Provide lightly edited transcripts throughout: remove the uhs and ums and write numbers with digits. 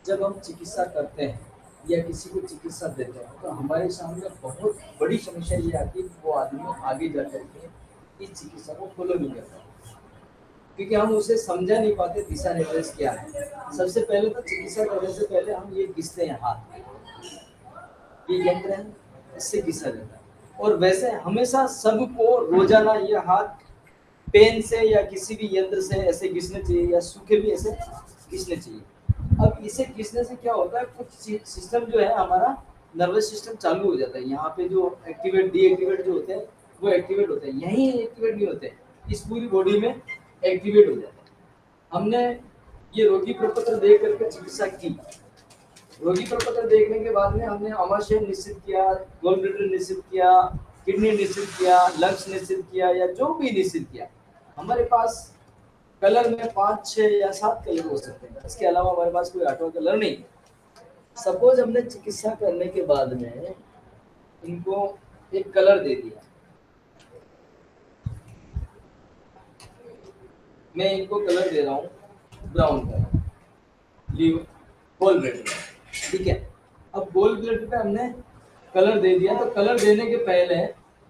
जब हम चिकित्सा करते हैं या किसी को चिकित्सा देते हैं तो हमारे सामने बहुत बड़ी समस्या ये आती है कि वो आदमी आगे जा करके इस चिकित्सा को फॉलो नहीं करता, क्योंकि हम उसे समझा नहीं पाते दिशा निर्देश क्या है। सबसे पहले तो चिकित्सा करने से पहले हम ये घिसते हैं हाथ, ये यंत्र है, इससे घिसा जाता है। और वैसे हमेशा सबको रोजाना ये हाथ पेन से या किसी भी यंत्र से ऐसे घिसने चाहिए या सूखे भी ऐसे घिसने चाहिए। अब इसे घिसने से क्या होता है, कुछ सिस्टम जो है हमारा नर्वस सिस्टम चालू हो जाता है। यहाँ पे जो एक्टिवेट डीएक्टिवेट जो होते हैं वो एक्टिवेट होते हैं, यहीं एक्टिवेट नहीं होते, इस पूरी बॉडी में एक्टिवेट हो जाते हैं। हमने ये रोगी प्रपत्र देख करके चिकित्सा की। रोगी प्रपत्र देखने के बाद में हमने आमाशय निश्चित किया, गोलब्लेडर निश्चित किया, किडनी निश्चित किया, लंग्स निश्चित किया या जो भी निश्चित किया। हमारे पास कलर में 5, 6 या 7 कलर हो सकते हैं, इसके अलावा हमारे पास कोई 8वां कलर नहीं। सपोज हमने चिकित्सा करने के बाद में इनको एक कलर दे दिया, मैं इनको कलर दे रहा हूँ ब्राउन कलर, गोल्ड ब्लेड, ठीक है। अब गोल्ड ब्लेड पे हमने कलर दे दिया, तो कलर देने के पहले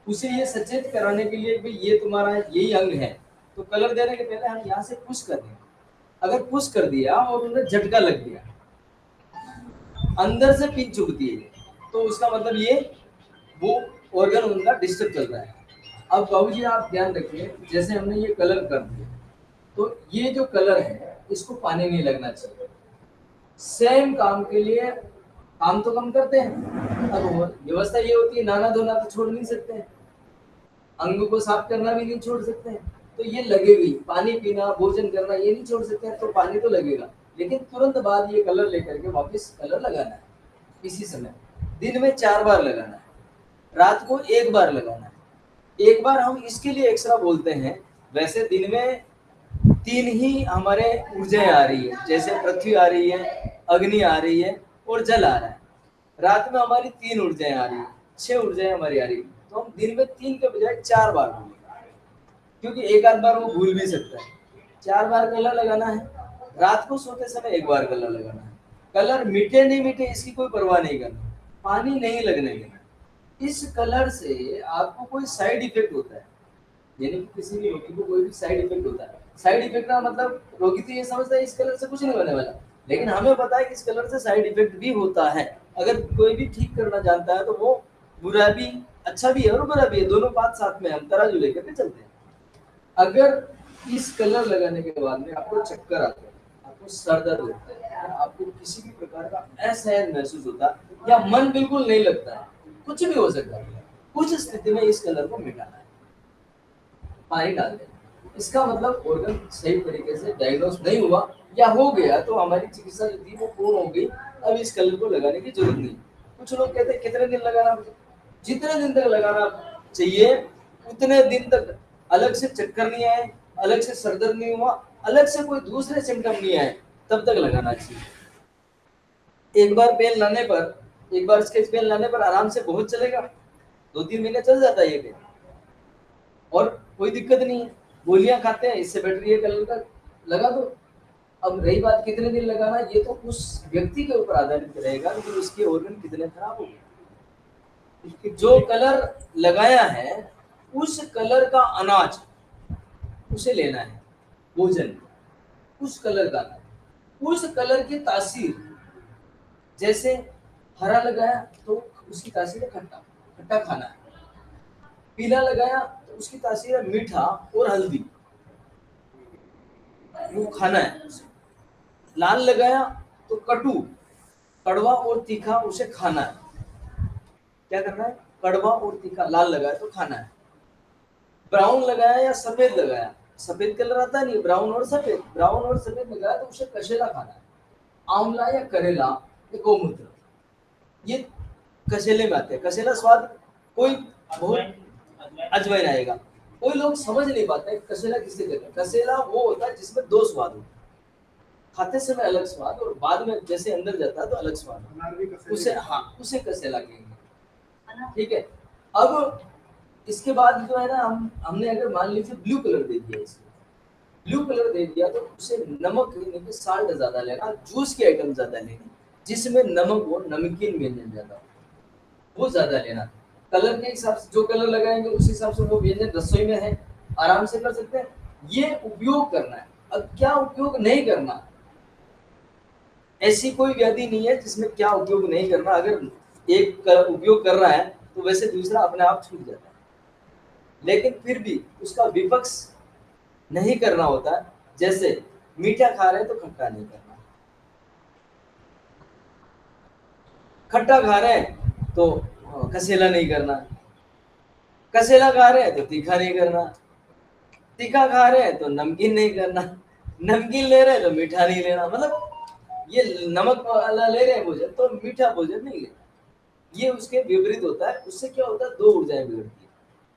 उसे ये सचेत कराने के लिए कि ये तुम्हारा यही अंग है, तो कलर देने के पहले हम यहाँ से पुश कर दें। अगर पुश कर दिया और उन्हें झटका लग गया, अंदर से पिन चुभती है, तो उसका मतलब ये वो ऑर्गन उनका डिस्टर्ब चल रहा है। अब बाबू जी आप ध्यान रखिए, जैसे हमने ये कलर कर दिया, तो ये जो कलर है इसको पानी नहीं लगना चाहिए। सेम काम के लिए काम तो कम करते हैं, अब व्यवस्था ये होती है नहाना धोना तो छोड़ नहीं सकते हैं, अंग को साफ करना भी नहीं छोड़ सकते हैं, तो ये लगेगी। पानी पीना, भोजन करना ये नहीं छोड़ सकते हैं, तो पानी तो लगेगा, लेकिन तुरंत बाद ये कलर लेकर के वापस कलर लगाना है। इसी समय दिन में 4 बार लगाना है, रात को 1 बार लगाना है। एक बार हम इसके लिए एक्स्ट्रा बोलते हैं। वैसे दिन में 3 ही हमारे ऊर्जाएं आ रही है, जैसे पृथ्वी आ रही है, अग्नि आ रही है और जल आ रहा है। रात में हमारी 3 ऊर्जाएं आ रही है, 6 ऊर्जाएं हमारी आ रही है, तो हम दिन में 3 के बजाय 4 बार बोलेंगे, क्योंकि एक आध बार वो भूल भी सकता है। 4 बार कलर लगाना है, रात को सोते समय 1 बार कलर लगाना है। कलर मीठे नहीं मीठे इसकी कोई परवाह नहीं करना, पानी नहीं लगने देना। इस कलर से आपको कोई साइड इफेक्ट होता है, यानी कि किसी भी रोगी को कोई भी साइड इफेक्ट होता है। साइड इफेक्ट का मतलब रोगी तो ये समझता है इस कलर से कुछ नहीं होने वाला, लेकिन हमें पता है कि इस कलर से साइड इफेक्ट भी होता है। अगर कोई भी ठीक करना जानता है तो वो बुरा भी, अच्छा भी है और बुरा भी है, दोनों बात साथ में हम तराजू लेकर के चलते हैं। अगर इस कलर लगाने के बाद में आपको चक्कर आता है, आपको सर दर्द होता है, आपको किसी भी प्रकार का असहज महसूस होता है या मन बिल्कुल नहीं लगता है, कुछ भी हो सकता है, कुछ स्थिति में इस कलर को मिटाना है, पानी डाल देना। इसका मतलब ऑर्गन सही तरीके से डायग्नोस नहीं हुआ या हो गया तो हमारी चिकित्सा जो थी वो पूर्ण हो गई, अब इस कलर को लगाने की जरूरत नहीं। कुछ लोग कहते हैं कितने दिन लगाना, जितने दिन तक लगाना चाहिए उतने दिन तक, अलग से चक्कर नहीं आए, अलग से सर दर्द नहीं हुआ, अलग से कोई दूसरे सिम्टम नहीं आए, तब तक लगाना चाहिए। एक बार पेन लाने पर, एक बार स्केच पेन लाने पर आराम से बहुत चलेगा, 2-3 महीने चल जाता है ये पेन और कोई दिक्कत नहीं है, गोलियां खाते हैं, इससे बेटर ये कलर का लगा दो। अब रही बात कितने दिन लगाना, ये तो उस व्यक्ति के ऊपर आधारित रहेगा कि उसके ऑर्गन कितने खराब हो गए। जो कलर लगाया है उस कलर का अनाज उसे लेना है, भोजन उस कलर का, उस कलर की तासीर, जैसे हरा लगाया तो उसकी तासीर है खट्टा, खट्टा खाना है। पीला लगाया तो उसकी तासीर है मीठा और हल्दी, वो खाना है। लाल लगाया तो कटु, कड़वा और तीखा उसे खाना है। क्या करना है, कड़वा और तीखा लाल लगाया तो खाना है। ब्राउन लगाया या सफेद लगाया, सफेद कलर आता नहीं, ब्राउन और सफेद, ब्राउन और सफेद लगाया तो उसे कसेला खाना है। आंवला या करेला या गोमूत्र, ये कसेले में आते हैं। कसेला स्वाद कोई बहुत अजवाइन आएगा, कोई लोग समझ नहीं पाते कसेला किसे कहते हैं। कसेला वो होता है जिसमें 2 स्वाद होते हैं, खाते समय अलग स्वाद और बाद में जैसे अंदर जाता है तो अलग स्वाद, उसे हाँ उसे कसेला कहेंगे, ठीक है। अब इसके बाद जो है ना, हमने अगर मान लीजिए ब्लू कलर दे दिया इसको, ब्लू कलर दे दिया तो उसे नमक यानी कि साल्ट ज्यादा लेना, जूस के आइटम ज्यादा लेने, जिसमें नमक हो, नमकीन व्यंजन ज्यादा हो, वो ज्यादा लेना। कलर के हिसाब से जो कलर लगाएंगे उस हिसाब से वो व्यंजन रसोई में है आराम से कर सकते हैं। ये उपयोग करना है। अब क्या उपयोग नहीं करना, ऐसी कोई व्याधि नहीं है जिसमें क्या उपयोग नहीं करना। अगर एक उपयोग कर रहा है तो वैसे दूसरा अपने आप छूट जाता है, लेकिन फिर भी उसका विपक्ष नहीं करना होता है। जैसे मीठा खा रहे हैं तो खट्टा नहीं करना, खट्टा खा रहे हैं तो कसेला नहीं करना, कसेला खा रहे हैं तो तीखा नहीं करना, तीखा खा रहे हैं तो नमकीन नहीं करना, नमकीन ले रहे हैं तो मीठा नहीं लेना। मतलब ये नमक वाला ले रहे हैं भोजन तो मीठा भोजन नहीं लेना, ये उसके विपरीत होता है। उससे क्या होता है, दो ऊर्जाएं बिगड़ती है,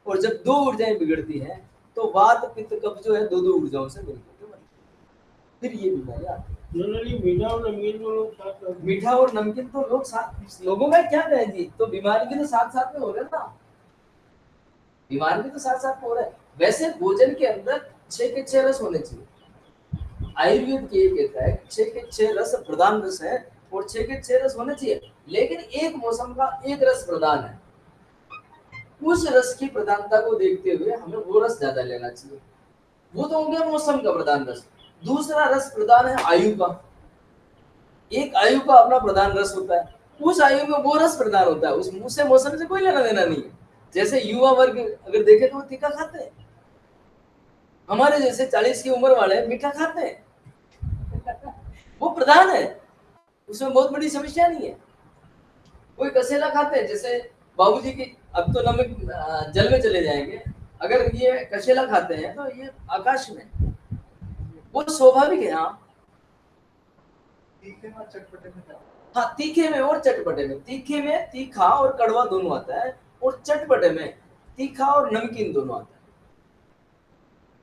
और जब दो ऊर्जाएं बिगड़ती हैं तो वात पित्त कफ जो है दो दो ऊर्जाओं से मिलकर के बनती है। फिर ये बीमारी आती है। जनरली मीठा और नमकीन को लोग साथ करते हैं। मीठा और नमकीन तो लोग साथ, लोगों में क्या कहे जी, तो बीमारी भी तो साथ साथ में हो रहा है ना, बीमारी भी तो साथ साथ में हो रहा है। वैसे भोजन के अंदर 6 के 6 रस होने चाहिए। आयुर्वेद के ये कहता है 6 के 6 रस प्रधान रस है, और 6 के 6 रस होने चाहिए, लेकिन एक मौसम का एक रस प्रधान है, उस रस की प्रधानता को देखते हुए हमें वो रस ज्यादा लेना चाहिए। वो तो हो गया मौसम का प्रधान रस। दूसरा रस प्रधान है आयु का, एक आयु का अपना प्रधान रस होता है, उस आयु में वो रस प्रधान होता है, उससे मौसम से कोई लेना देना नहीं है। जैसे युवा वर्ग अगर देखे तो वो तीखा खाते हैं, हमारे जैसे 40 की उम्र वाले मीठा खाते हैं वो प्रधान है, उसमें बहुत बड़ी समस्या नहीं है। कोई कसेला खाते हैं, जैसे बाबूजी की, अब तो नमक जल में चले जाएंगे, अगर ये कसेला खाते हैं तो ये आकाश में, वो स्वाभाविक है। हाँ तीखे में चटपटे में क्या? हाँ, तीखे में और चटपटे में, तीखे में तीखा और कड़वा दोनों आता है, और चटपटे में तीखा और नमकीन दोनों आता है।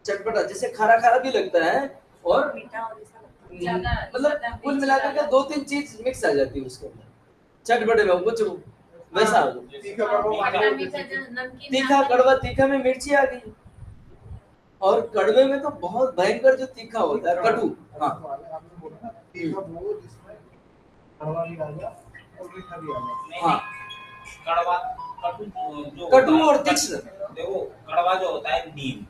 चटपटा जैसे खारा खारा भी लगता है, और मीठा और ऐसा ज्यादा मतलब कुल मिलाकर के 2-3 चीज मिक्स आ जाती है उसके अंदर। चटपटे में कुछ वैसा हो, तीखा कड़वा खट्टा मीठा नमकीन तीखा कड़वा, तीखा में मिर्ची आ गई, और कड़वे में तो बहुत भयंकर जो तीखा होता है कटु। हाँ आपने बोला ना तीखा वो जिसमें कड़वा भी आ गया और मीठा भी आ गया। हाँ कड़वा जो कटु और तीक्ष्ण। देखो कड़वा जो होता है नीम,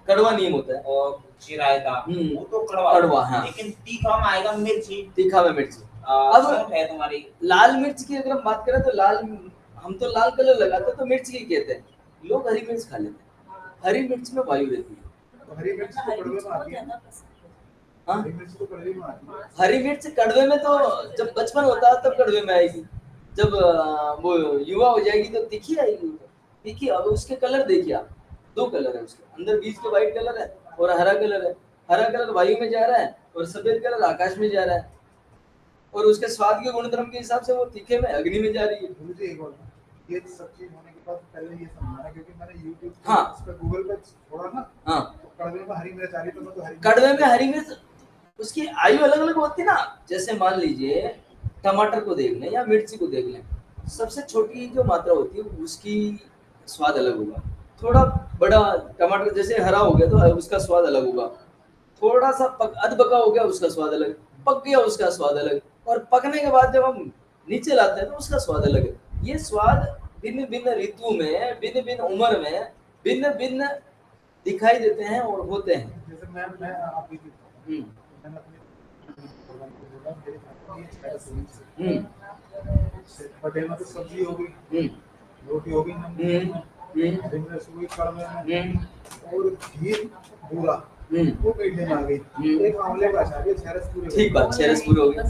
कड़वा नीम होता है, और चिरायता वो तो कड़वा, हाँ। लेकिन तीखा में आएगा मिर्ची, तीखा में मिर्ची। अब है तुम्हारी लाल मिर्च की अगर हम बात करें तो लाल, हम तो लाल कलर लगाते हैं तो मिर्च की कहते हैं, लोग हरी मिर्च खा लेते हैं, हरी मिर्च में वायु रहती है। तो हरी मिर्च तो कड़वे में आती है। हाँ हरी मिर्च तो कड़वे में आती है। हरी मिर्च कड़वे में तो जब बचपन होता है तब कड़वे में आएगी, जब वो युवा हो जाएगी तो तीखी आएगी, तीखी। अब उसके कलर देखिए आप, 2 कलर है उसके अंदर, बीच के व्हाइट कलर है और हरा कलर है। हरा कलर वायु में जा रहा है और सफेद कलर आकाश में जा रहा है, और उसके स्वाद के गुणधर्म के हिसाब से वो तीखे में अग्नि में जा रही है। मुझे एक बात, ये सब चीज होने के बाद पहले ये समझना, क्योंकि मैंने YouTube पे हाँ। इस पे गूगल पे थोड़ा ना, हाँ तो कड़वे में हरी मिर्च आ रही, तो मैं तो हरी कड़वे में हरी मिर्च, उसकी आयु अलग अलग होती है ना। जैसे मान लीजिए टमाटर को देख लें या मिर्ची को देख लें, सबसे छोटी जो मात्रा होती है उसकी स्वाद अलग होगा, थोड़ा बड़ा टमाटर जैसे हरा हो गया तो उसका स्वाद अलग होगा, थोड़ा सा अधपका हो गया उसका स्वाद अलग, पक गया उसका स्वाद अलग, और पकने के बाद जब हम नीचे लाते हैं तो उसका स्वाद अलग है। ये स्वाद भिन्न भिन्न ऋतु में, भिन्न भिन्न उम्र में भिन्न भिन्न दिखाई देते हैं और होते हैं। जैसे मैं आप भी हम्म मैंने अपने प्रोग्राम को बोला, मेरे फैमिली में 6 सदस्य हम्म पटेल में तो सब्जी हो गई, हम्म रोटी हो गई, नमकीन हरी मिर्च हो गई कड़वे में, और घी पूरा वो मीठे में आ गई, एक आंवले का अचार, ये 6 रस पूरे। ठीक बात, 6 रस पूरे हो गए।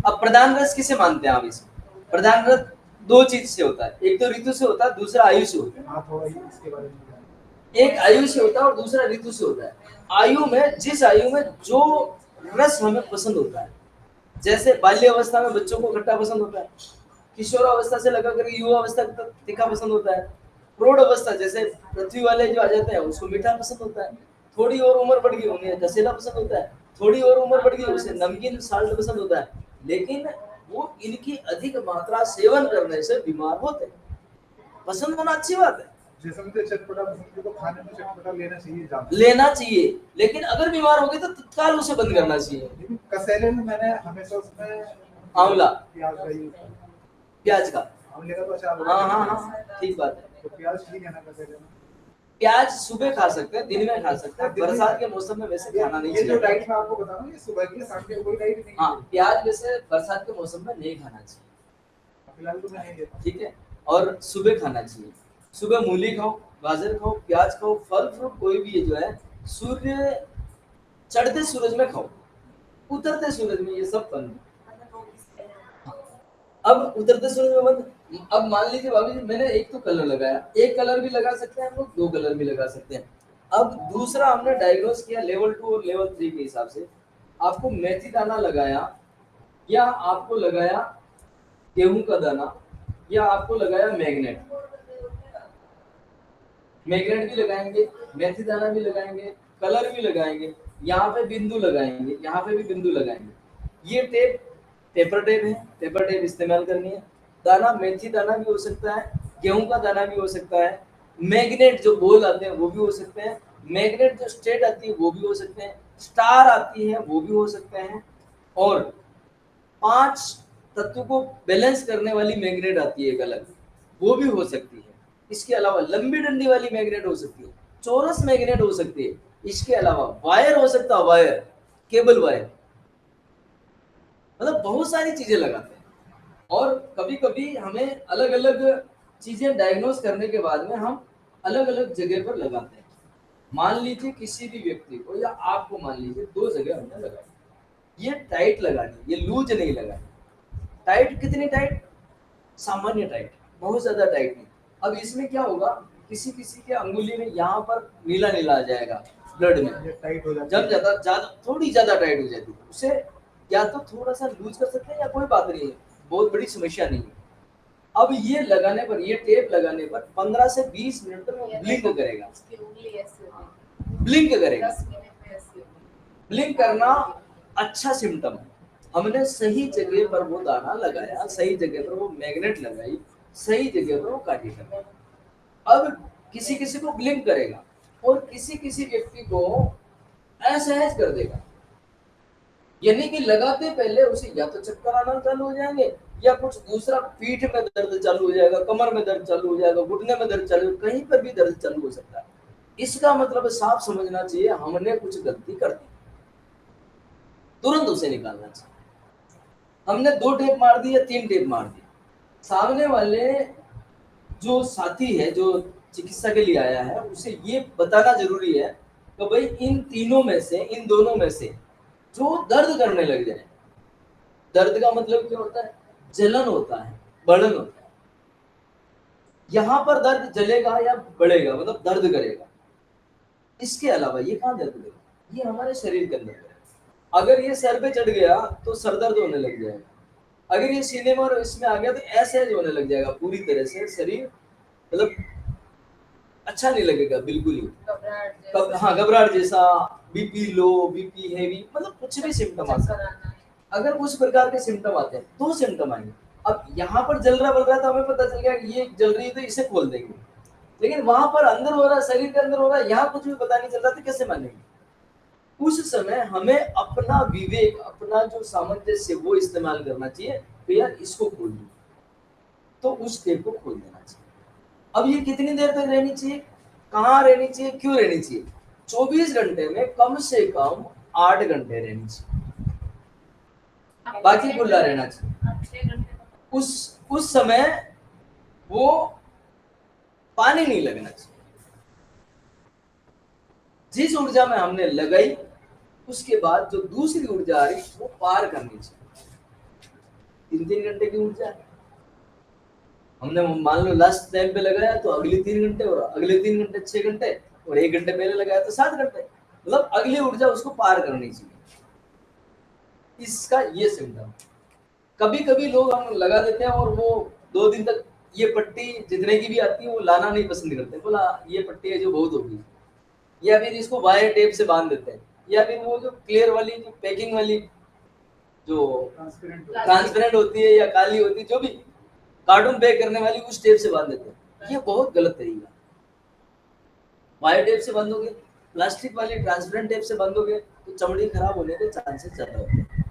अब प्रधान रस किसे मानते हैं आप इसमें? प्रधान रस 2 चीज से होता है, एक तो ऋतु से होता है, दूसरा आयु से होता है। हाँ थोड़ा इसके बारे में बताएं। एक आयु से होता है और दूसरा ऋतु से होता है। आयु में, जिस आयु में जो रस हमें पसंद होता है, जैसे बाल्य अवस्था में बच्चों को खट्टा पसंद होता है, किशोर अवस्था से लगा कर युवा अवस्था तक तीखा पसंद होता है, प्रौढ़ अवस्था जैसे पृथ्वी वाले जो आ जाते हैं उसको मीठा पसंद होता है, थोड़ी और उम्र बढ़ गई उन्हें कसेला पसंद होता है, थोड़ी और उम्र बढ़ गई उसे नमकीन साल्ट पसंद होता है। लेकिन वो इनकी अधिक मात्रा सेवन करने से बीमार होते हैं। पसंद होना अच्छी बात है, जैसे मुझे चटपटा पसंद है तो खाने में चटपटा लेना चाहिए ज्यादा। लेना चाहिए, लेकिन अगर बीमार हो गए तो तत्काल उसे बंद करना चाहिए। लेकिन कसेले में मैंने हमेशा उसमें आंवला, प्याज का यूज किया। प्याज का, आंवले का तो अचार हाँ हाँ हाँ, ठीक बात है। तो प्याज ठीक है ना कसेले में? प्याज सुबह खा सकते हैं, दिन में खा सकते हैं, दिन में- बरसात के मौसम में वैसे खाना नहीं ये जो चाहिए। डाइट मैं आपको बता रहा हूँ ये सुबह की है, शाम की कोई डाइट नहीं हाँ, है। प्याज वैसे बरसात के मौसम में नहीं खाना चाहिए, फिलहाल तो मैं नहीं लेता। ठीक है। और सुबह खाना चाहिए, सुबह मूली खाओ, गाजर खाओ, प्याज खाओ, फल फ्रूट कोई भी जो है सूर्य चढ़ते सूरज में खाओ, उतरते सूरज में ये सब बंद। अब उतरते सूरज में बंद। अब मान लीजिए भाभी जी मैंने एक तो कलर लगाया, एक कलर भी लगा सकते हैं हम लोग, दो कलर भी लगा सकते हैं। अब दूसरा हमने डायग्नोस किया लेवल 2 और लेवल 3 के हिसाब से, आपको मेथी दाना लगाया या आपको लगाया गेहूं का दाना या आपको लगाया मैग्नेट। मैग्नेट भी लगाएंगे, मेथी दाना भी लगाएंगे, कलर भी लगाएंगे, यहाँ पे बिंदु लगाएंगे, यहाँ पे भी बिंदु लगाएंगे। ये टेप पेपर टेप है, पेपर टेप इस्तेमाल करनी है। दाना मेथी दाना भी हो सकता है, गेहूं का दाना भी हो सकता है, मैग्नेट जो गोल आते हैं वो भी हो सकते हैं, मैग्नेट जो स्ट्रेट आती है वो भी हो सकते हैं, स्टार आती है वो भी हो सकते हैं, और 5 तत्व को बैलेंस करने वाली मैग्नेट आती है एक अलग, वो भी हो सकती है। इसके अलावा लंबी डंडी वाली मैग्नेट हो सकती है, चौरस मैग्नेट हो सकती है, इसके अलावा वायर हो सकता है, वायर, केबल वायर, मतलब बहुत सारी चीजें लगाते हैं। और कभी कभी हमें अलग अलग चीजें डायग्नोस करने के बाद में हम अलग अलग जगह पर लगाते हैं। मान लीजिए किसी भी व्यक्ति को या आपको मान लीजिए 2 जगह हमने लगाई, ये टाइट लगानी, ये लूज नहीं लगानी। टाइट कितनी टाइट? सामान्य टाइट, बहुत ज्यादा टाइट नहीं। अब इसमें क्या होगा, किसी किसी के अंगुली में यहाँ पर नीला नीला आ जाएगा ब्लड में, ये टाइट हो जाता जब ज्यादा ज्यादा थोड़ी ज्यादा टाइट हो जाती है, उसे या तो थोड़ा सा लूज कर सकते हैं या कोई बात नहीं है, बहुत बड़ी समस्या नहीं है। अब ये लगाने पर, ये टेप लगाने पर 15 से 20 मिनट तक वो ब्लिंक करेगा, उसकी उंगली ऐसे होगी, ब्लिंक करेगा। 10 मिनट में ऐसे होगी। ब्लिंक करना अच्छा सिम्टम है। हमने सही जगह पर वो दाना लगाया, सही जगह पर वो मैग्नेट लगाई, सही जगह पर वो काटी लगाई। अब किसी किसी को ब्लिंक करेगा और किसी किसी व्यक्ति को असहज कर देगा, यानी कि लगाते पहले उसे या तो चक्कर आना चालू हो जाएंगे या कुछ दूसरा, पीठ में दर्द चालू हो जाएगा, कमर में दर्द चालू हो जाएगा, घुटने में दर्द चालू, कहीं पर भी दर्द चालू हो सकता है। इसका मतलब साफ समझना चाहिए हमने कुछ गलती कर दी, तुरंत उसे निकालना चाहिए। हमने 2 टेप मार दी या 3 टेप मार दी, सामने वाले जो साथी है जो चिकित्सा के लिए आया है उसे ये बताना जरूरी है कि भाई इन तीनों में से, इन दोनों में से जो दर्द करने लग जाए, दर्द का मतलब क्या होता है? जलन होता है, बढ़न होता है। यहाँ पर दर्द जलेगा या बढ़ेगा, मतलब दर्द करेगा। इसके अलावा ये कहाँ दर्द करेगा? ये हमारे शरीर के अंदर करेगा। अगर ये सर पे चढ़ गया तो सर दर्द होने लग जाएगा, अगर ये सीने में और इसमें आ गया तो ऐसे होने लग जाएगा, पूरी तरह से शरीर मतलब अच्छा नहीं लगेगा बिल्कुल ही। घबराहट जैसा, हाँ, घबराहट जैसा, बीपी लो, बीपी हैवी, मतलब कुछ भी सिम्टम आ सकता चक्कर है। आना। अगर कुछ प्रकार के सिम्टम आते हैं, 2 सिम्टम आएंगे। अब यहाँ पर जल रहा बल रहा तो हमें पता चल गया कि ये जल रही है तो इसे खोल देंगे, लेकिन वहां पर अंदर हो रहा, शरीर के अंदर हो रहा, यहाँ कुछ भी पता नहीं चल रहा तो कैसे मानेंगे? उस समय हमें अपना विवेक, अपना जो सामंजस्य वो इस्तेमाल करना चाहिए, तो यार इसको खोल दो, तो उस टेप को खोल देना चाहिए। अब ये कितनी देर तक रहनी चाहिए, कहाँ रहनी चाहिए, क्यों रहनी चाहिए? 24 घंटे में कम से कम 8 घंटे रहनी चाहिए, बाकी खुला रहना चाहिए। 6 घंटे उस समय वो पानी नहीं लगना चाहिए। जिस ऊर्जा में हमने लगाई उसके बाद जो दूसरी ऊर्जा आ रही वो पार करनी चाहिए। 3 घंटे की ऊर्जा है, हमने मान लो लास्ट टाइम पे लगाया तो अगले 3 घंटे और अगले 3 घंटे 6 घंटे और 1 घंटे पहले लगाया तो 7 घंटे, मतलब अगली ऊर्जा उसको पार करनी चाहिए। इसका ये सिम्टम। कभी कभी लोग हम लगा देते हैं और वो 2 दिन तक ये पट्टी जितने की भी आती है वो लाना नहीं पसंद करते, बोला ये पट्टी है जो बहुत होगी, या फिर इसको वायर टेप से बांध देते हैं, या फिर वो जो क्लियर वाली जो पैकिंग वाली जो ट्रांसपेरेंट होती है या काली होती है, जो भी कार्टून पैक करने वाली उस टेप से बांध देते हैं। ये बहुत गलत तरीका। वायर टेप से बंद हो गए, प्लास्टिक वाली ट्रांसपेरेंट टेप से बंद हो गए, तो चमड़ी खराब होने के चांसेस ज्यादा होते हैं।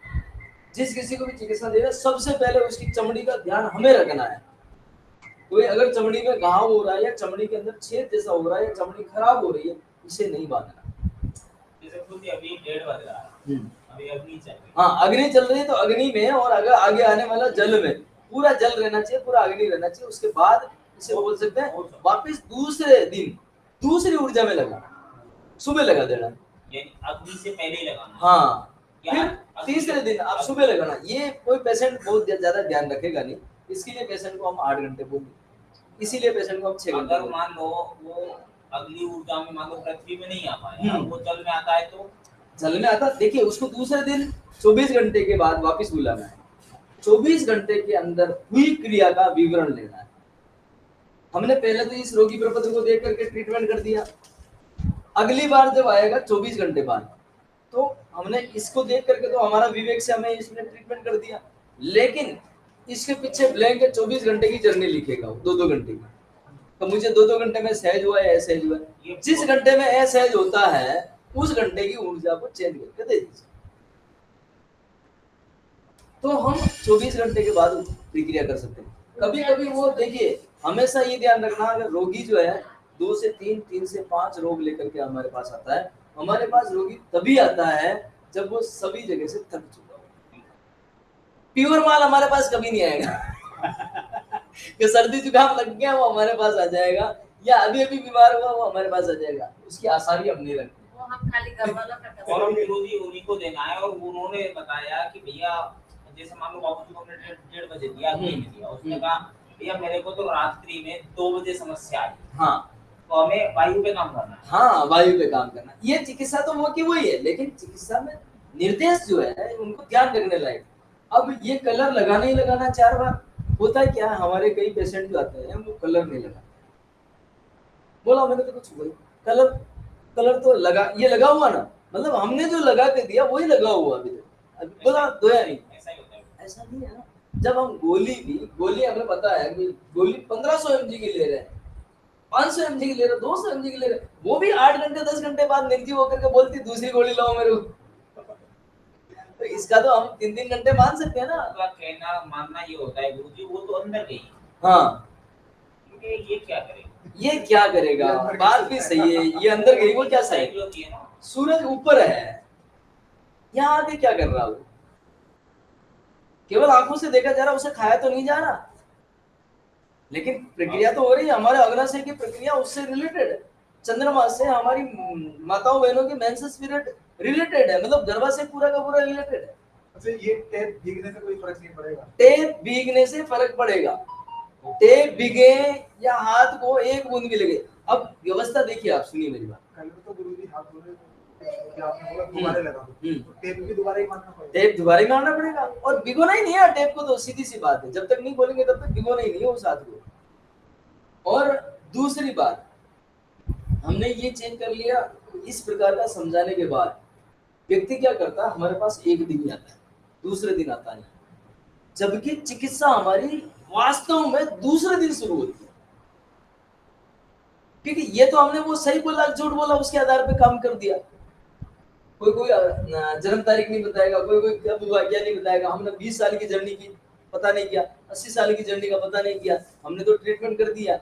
जिस किसी को भी चिकित्सा दे रहे हैं, सबसे पहले उसकी चमड़ी का ध्यान हमें रखना है। कोई अगर चमड़ी में घाव हो रहा है या चमड़ी के अंदर छेद जैसा हो रहा है या चमड़ी खराब हो रही है, इसे नहीं बांधना। जैसे खुद ही अभी 1:30 बज रहा है, अभी अग्नि चल रही है। हाँ, अग्नि चल रही है तो अग्नि में, और अगर आगे आने वाला जल में, पूरा जल रहना चाहिए, पूरा अग्नि रहना चाहिए। उसके बाद इसे बोल सकते हैं वापस दूसरे दिन दूसरी ऊर्जा में लगा, सुबह लगा देना। यानी अग्नि से पहले ही लगाना। हाँ, या फिर अग्नि तीसरे से- दिन आप सुबह लगाना। ये कोई पेशेंट बहुत ज्यादा ध्यान रखेगा नहीं, इसके लिए पेशेंट को हम 8 घंटे बोलेंगे, इसीलिए पेशेंट को हम 6 घंटे अगर बोलेंगे। मान लो वो अग्नि ऊर्जा में मान लो पृथ्वी में नहीं आ पाए, हम्म। वो जल में आता है तो जल में आता, देखिए उसको दूसरे दिन 24 घंटे के बाद वापस बुलाना है। 24 घंटे के अंदर हुई क्रिया का विवरण लेना है। हमने पहले तो इस रोगी प्रपत्र को देख करके ट्रीटमेंट कर दिया, अगली बार जब आएगा 24 घंटे बाद, तो हमने इसको देख करके तो हमारा विवेक से हमें इसने ट्रीटमेंट कर दिया, लेकिन इसके पीछे ब्लैंक 24 घंटे की जर्नी लिखेगा, 2-2 घंटे की। तो मुझे 2-2 घंटे में सहज हुआ है, असहज हुआ है। जिस घंटे में असहज होता है, उस घंटे की ऊर्जा को चेंज करके दे दीजिए। तो हम 24 घंटे के बाद प्रक्रिया कर सकते हैं। कभी कभी वो देखिए, हमेशा ये ध्यान रखना, अगर रोगी जो है 2 से 3, 3 से 5 रोग लेकर के हमारे पास आता है, हमारे पास रोगी तभी आता है जब वो सभी जगह से थक चुका हो। प्योर माल हमारे पास कभी नहीं आएगा कि सर्दी जुकाम लग गया वो हमारे पास आ जाएगा, या अभी अभी बीमार हुआ वो हमारे पास आ जाएगा, उसकी आसानी हम नहीं रखते। वो हम खाली घर वालों का कर और सकते हैं। गुरुजी उन्हीं को देना है। और उन्होंने बताया कि भैया जैसे मान लो बाबू जी को हमने 1:30 बजे दिया, अग्नि में दिया, उसने कहा भैया मेरे को तो रात्रि में 2 बजे समस्या आई, हाँ तो हमें वायु पे काम करना है। हाँ, वायु पे काम करना। ये चिकित्सा तो वो की वही है, लेकिन चिकित्सा में निर्देश जो है उनको ध्यान रखने लायक। अब ये कलर लगाना ही लगाना 4 बार, होता है क्या, हमारे कई पेशेंट जो आते हैं वो कलर नहीं लगाते। बोला मैंने तो कुछ हुआ ही, कलर कलर तो लगा, ये लगा हुआ ना, मतलब हमने जो लगा के दिया वही लगा हुआ अभी तक, अभी बोला धोया नहीं। ऐसा ही होता है। ऐसा नहीं है ना, जब हम गोली हमें पता है कि गोली 1500 mg की ले रहे हैं, 500 mg की ले रहे, 200 mg की ले रहे, वो भी 8 घंटे 10 घंटे बाद निर्जीव होकर के बोलती दूसरी गोली लाओ मेरे को। तो इसका तो हम 3-3 घंटे मान सकते हैं ना। आपका कहना मानना ये होता है गुरुजी वो तो अंदर गई, हाँ, क्योंकि ये क्या करेगा? ये क्या करेगा, बात भी सही है, ये अंदर गई वो क्या सही। साइकिल होती है ना। सूरज ऊपर है, यहाँ आके क्या कर रहा वो, केवल आंखों से देखा जा रहा, उसे खाया तो नहीं जा रहा, लेकिन प्रक्रिया तो हो रही है। हमारे अग्नाशय की प्रक्रिया उससे रिलेटेड है, चंद्रमा से हमारी माताओं बहनों की मेंसेस पीरियड रिलेटेड है, मतलब गर्भाशय पूरा का पूरा रिलेटेड है। अच्छा, ये टेप भीगने से कोई फर्क नहीं पड़ेगा? टेप भीगने से फर्क पड़ेगा, टेप भीगे या हाथ को एक बूंद भी लगे। अब व्यवस्था देखिए, आप सुनिए मेरी बात। कल तो गुरुजी हाथ बोले कि आपने बोला दोबारा लगा दो, तो टेप भी दोबारा ही मारना पड़ेगा? टेप दोबारा ही मारना पड़ेगा, और भिगोना ही नहीं है टेप को, तो सीधी सी बात है, जब तक नहीं खोलेंगे तब तक भिगोना ही नहीं है उस हाथ को। और दूसरी बात, हमने ये चेंज कर लिया, इस प्रकार का समझाने के बाद व्यक्ति क्या करता है, हमारे पास एक दिन ही आता है, दूसरे दिन आता नहीं, जबकि चिकित्सा हमारी वास्तव में दूसरे दिन शुरू होती है। क्योंकि ये तो हमने वो सही बोला झूठ बोला उसके आधार पे काम कर दिया। कोई जन्म तारीख नहीं बताएगा, कोई कब हुआ क्या नहीं बताएगा। हमने 20 साल की जर्नी की, पता नहीं किया, 80 साल की जर्नी का पता नहीं किया, हमने तो ट्रीटमेंट कर दिया।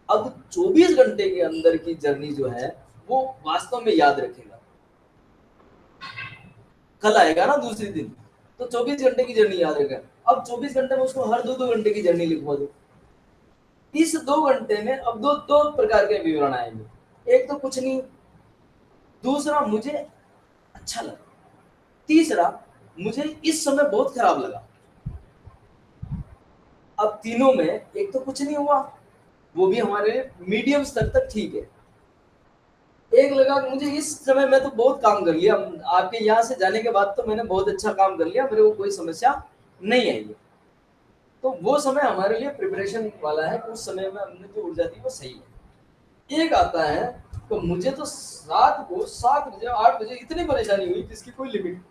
अब 24 घंटे के अंदर की जर्नी जो है वो वास्तव में याद रखेगा, कल आएगा ना दूसरे दिन, तो 24 घंटे की जर्नी याद रखेगा। अब 24 घंटे में उसको हर 2-2 घंटे की जर्नी लिखवा दो। इस 2 घंटे में अब दो प्रकार के विवरण आएंगे, एक तो कुछ नहीं, दूसरा मुझे अच्छा लगा, तीसरा मुझे इस समय बहुत खराब लगा। अब तीनों में एक तो कुछ नहीं हुआ, वो भी हमारे मीडियम स्तर तक ठीक है। एक लगा कि मुझे इस समय में तो बहुत काम कर लिया, आपके यहाँ से जाने के बाद तो मैंने बहुत अच्छा काम कर लिया, मेरे को कोई समस्या नहीं आई है। तो वो समय हमारे लिए प्रिपरेशन वाला है, उस समय में हमने जो ऊर्जा दी वो सही है। एक आता है तो मुझे तो रात को 7 बजे 8 बजे इतनी परेशानी हुई जिसकी कोई लिमिट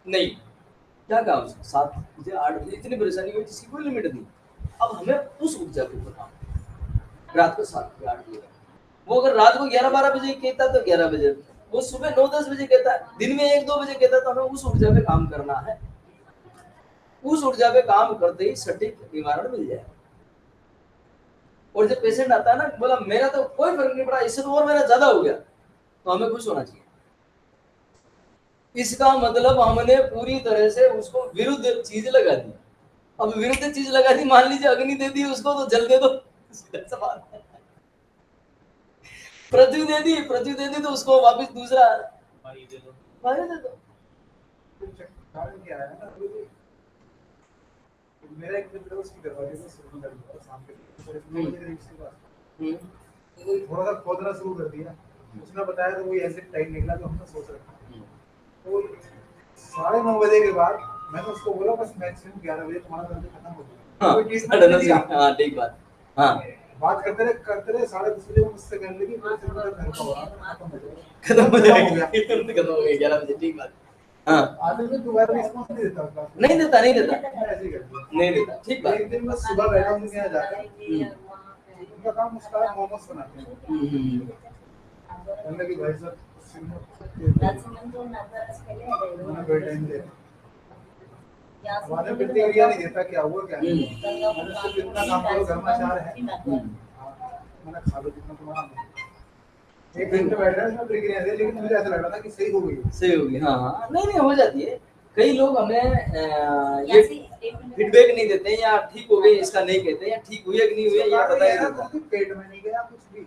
नहीं। क्या कहा उसने, 7 बजे 8 बजे इतनी परेशानी हुई जिसकी कोई लिमिट नहीं। अब हमें उस ऊर्जा के ऊपर काम, रात को 7 बजे 8 बजे वो अगर रात को 11-12 बजे कहता तो 11 बजे, वो सुबह 9-10 बजे कहता है, दिन में 1-2 बजे कहता, तो हमें उस ऊर्जा पे काम करना है। उस ऊर्जा पे काम करते ही सटीक निवारण मिल जाए। और जब पेशेंट आता है ना, बोला मेरा तो कोई फर्क नहीं पड़ा, इससे तो और मेरा ज्यादा हो गया, तो हमें खुश होना चाहिए। इसका मतलब हमने पूरी तरह से उसको विरुद्ध चीज लगा दी। अब विरुद्ध चीज लगा दी, मान लीजिए अग्नि दे दी उसको, तो जल दे दो, सीधा सवाल है। पृथ्वी दे दी, पृथ्वी दे दी तो उसको वापस दूसरा भाई दे दो। वायु दे दो। कारण क्या है ना, मेरा एक मित्र उसकी दरवाजे में शुरू कर दिया शाम के 9 बजे करीब उसके पास, वो थोड़ा सा खोदना शुरू कर दिया। उसने बताया तो वही ऐसे टाइम निकला जो हमने सोच रखा। तो 9:30 बजे के बाद मैंने उसको बोला बस मैक्सिमम 11 बजे तुम्हारा दर्द खत्म हो जाएगा। हाँ, कोई ट्रीटमेंट नहीं दिया। हाँ ठीक बात। हाँ बात करते रहे 10:30 बजे मुझसे कहने लगी फिर से मेरा घर का हो रहा था, खत्म हो जाएगा। खत्म हो जाएगा, तुरंत खत्म हो गया 11 बजे, ठीक बात। हाँ आधे में दोबारा रिस्पॉन्स नहीं देता उसका। नहीं देता, नहीं देता, मैं ऐसे ही करती हूँ। नहीं देता, ठीक बात। एक दिन मैं सुबह बैठा हूँ उनके यहाँ जाकर, उनका काम उसका मोमोस बनाते हैं। कहने लगी भाई साहब उन्होंने बेड टाइम दे हमारे प्रतिक्रिया नहीं देता, क्या हुआ क्या नहीं। मैंने सिर्फ इतना काम करो, घर में अचार है, मैंने खा लो जितना तुम्हारा। एक घंटे बैठ रहा है उसमें प्रतिक्रिया दे, लेकिन मुझे ऐसा लग रहा था कि सही हो गई। सही होगी, हाँ हाँ, नहीं हो जाती है। कई लोग हमें ये फीडबैक नहीं देते या ठीक हो गई इसका नहीं कहते, या ठीक हुई है कि नहीं हुई है ये पता ही नहीं चलता। पेट में नहीं गया कुछ भी।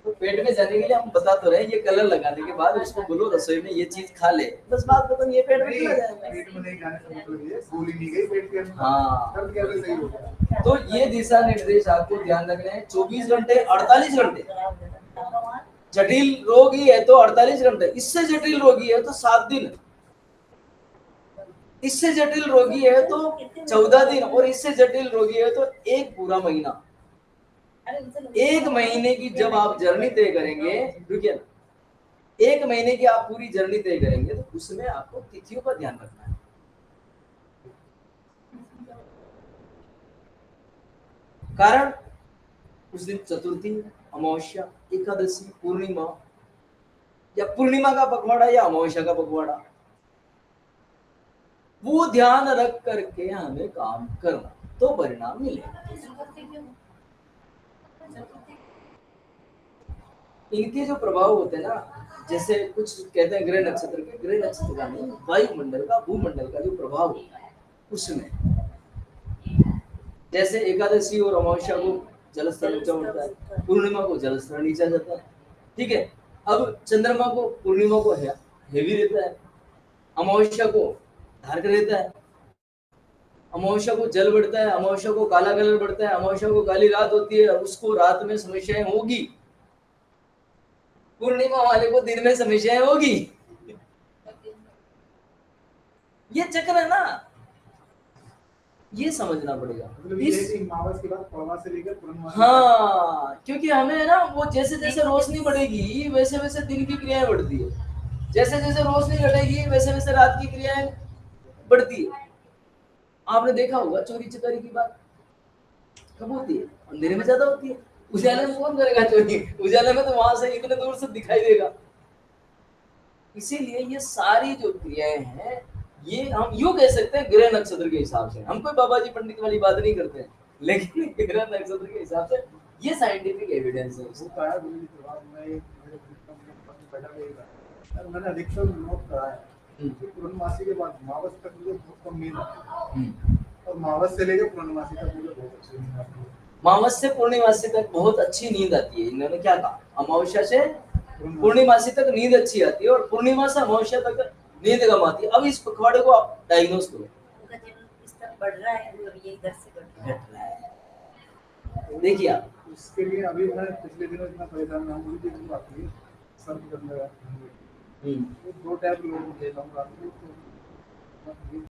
तो पेट में जाने के लिए हम बता तो रहे, ये कलर लगाने के बाद उसको बोलो रसोई में ये चीज खा ले, बस बात खत्म, ये पेट में चला जाएगा। पेट में नहीं जाने का मतलब ये गोली नहीं गई पेट के अंदर। हाँ। तब कैसे सही हो गया। तो ये दिशा निर्देश आपको ध्यान रखने हैं। 24 घंटे 48 घंटे, जटिल रोगी है तो 48 घंटे, इससे जटिल रोगी है तो 7 दिन, इससे जटिल रोगी है तो 14 दिन, और इससे जटिल रोगी है तो एक पूरा महीना। 1 महीने की जब आप जर्नी तय करेंगे, रुकिए ना, 1 महीने की आप पूरी जर्नी तय करेंगे तो उसमें आपको तिथियों का ध्यान रखना है। कारण उस दिन चतुर्थी, अमावस्या, एकादशी, पूर्णिमा, या पूर्णिमा का पखवाड़ा या अमावस्या का पखवाड़ा, वो ध्यान रख करके हमें काम करना तो परिणाम मिलेगा। इनके जो प्रभाव होते हैं ना, जैसे कुछ कहते हैं ग्रह नक्षत्र के, ग्रह नक्षत्र का नहीं, वायुमंडल का, भूमंडल का जो प्रभाव होता है उसमें, जैसे एकादशी और अमावस्या को जल स्तर ऊंचा होता है, पूर्णिमा को जल स्तर नीचा जाता है, ठीक है। अब चंद्रमा को, पूर्णिमा को हेवी रहता है, अमावस्या को डार्क रहता है, अमावस्या को जल बढ़ता है, अमावस्या को काला कलर बढ़ता है, अमावस्या को काली रात होती है, उसको रात में समस्याएं होगी, पूर्णिमा वाले को दिन में समस्याएं होगी। ये चक्र है ना, ये समझना पड़ेगा। मतलब ये कि मावस के बाद पूर्णिमा से लेकर पूर्णिमा। हाँ, क्योंकि हमें ना वो जैसे जैसे रोशनी बढ़ेगी वैसे वैसे दिन की क्रियाएं बढ़ती है, जैसे जैसे रोशनी घटेगी वैसे वैसे रात की क्रियाएं बढ़ती है। आपने देखा होगा चोरी चकारी की बात कब होती है? अंधेरे में ज्यादा होती है। उजाले में कौन करेगा चोरी? उजाले में तो वहां से इतने दूर से दिखाई देगा। इसीलिए ये सारी जो क्रियाएं हैं, ये हम यूं कह सकते हैं ग्रह नक्षत्र के हिसाब से। हम कोई बाबा जी पंडित वाली बात नहीं करते हैं, लेकिन ग्रह नक्षत्र के हिसाब से ये साइंटिफिक एविडेंस है। वो पाया गुरु जी के बाद मैं एक मेरे बैठा हुआ मैंने अधिकतर नोट करा है कि पूर्णमासी के बाद मावस तक मुझे बहुत कम नींद आती है, और मावस से लेकर पूर्णमासी तक मुझे बहुत अच्छी नींद आती है। मावस से पूर्णिमासी तक बहुत अच्छी नींद आती है। इन्होंने क्या कहा? अमावस्या से पूर्णिमासी तक नींद अच्छी आती है और पूर्णिमा से अमावस्या तक नींद कम आती है। अब इस पखवाड़े को आप डायग्नोस करो। उनका जन्म स्तर बढ़ रहा है और ये इधर से बढ़ रहा है। देखिए आप, उसके लिए अभी मैं पिछले दिनों इतना परेशान रहा, मुझे भी बात हुई सर करने लगा, 2 टैब लोग दे रहा हूँ रात को।